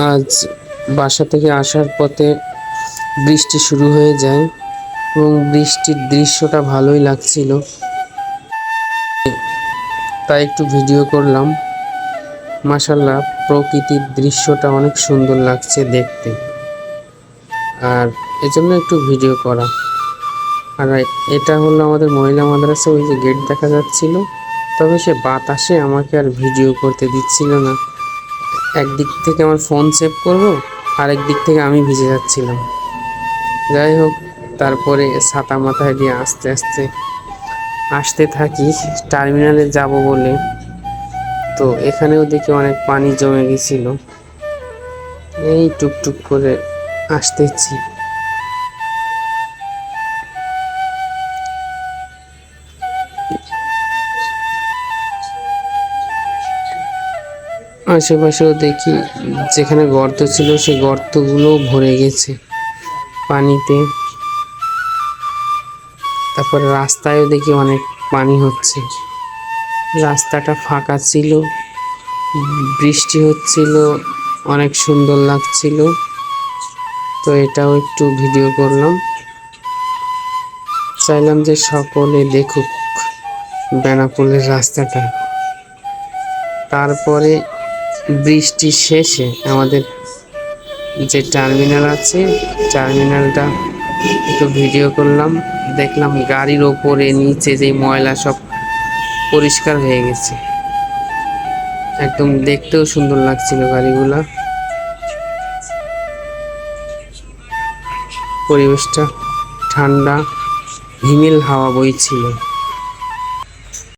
আজ বাসা থেকে আসার পথে বৃষ্টি শুরু হয়ে যায় এবং বৃষ্টির দৃশ্যটা ভালোই লাগছিল, তাই একটু ভিডিও করলাম। মাশাআল্লাহ, প্রকৃতির দৃশ্যটা অনেক সুন্দর লাগছে দেখতে, আর এজন্য একটু ভিডিও করা। আর এটা হলো আমাদের মহিলা মাদ্রাসা, ওই যে গেট দেখা যাচ্ছিল, তবে সে বাতাসে আমাকে আর ভিডিও করতে দিচ্ছিল না। একদিক থেকে আমার ফোন সেভ করব, আরেক দিক থেকে আমি ভিজে যাচ্ছিলাম। যাই হোক, তারপরে ছাতা মাথায় দিয়ে আস্তে আস্তে আসতে থাকি টার্মিনালে যাব বলে। তো এখানেও দেখি অনেক পানি জমে গেছিল, এই টুকটুক করে আসতেছি। আশেপাশেও দেখি যেখানে গর্ত ছিল সেই গর্তগুলো ভরে গেছে পানিতে। তারপর রাস্তায়ও দেখি অনেক পানি হচ্ছে। রাস্তাটা ফাঁকা ছিল, বৃষ্টি হচ্ছিল, অনেক সুন্দর লাগছিল। তো এটাও একটু ভিডিও করলাম, চাইলাম যে সকলে দেখুক বেনাপোলের রাস্তাটা। তারপরে বৃষ্টি শেষে আমাদের যে টার্মিনাল আছে, টার্মিনালটা একটু ভিডিও করলাম। দেখলাম গাড়ির ওপরে নিচে যে ময়লা সব পরিষ্কার হয়ে গেছে, একদম দেখতেও সুন্দর লাগছিল গাড়িগুলা। পরিবেশটা ঠান্ডা, হিমেল হাওয়া বইছিল।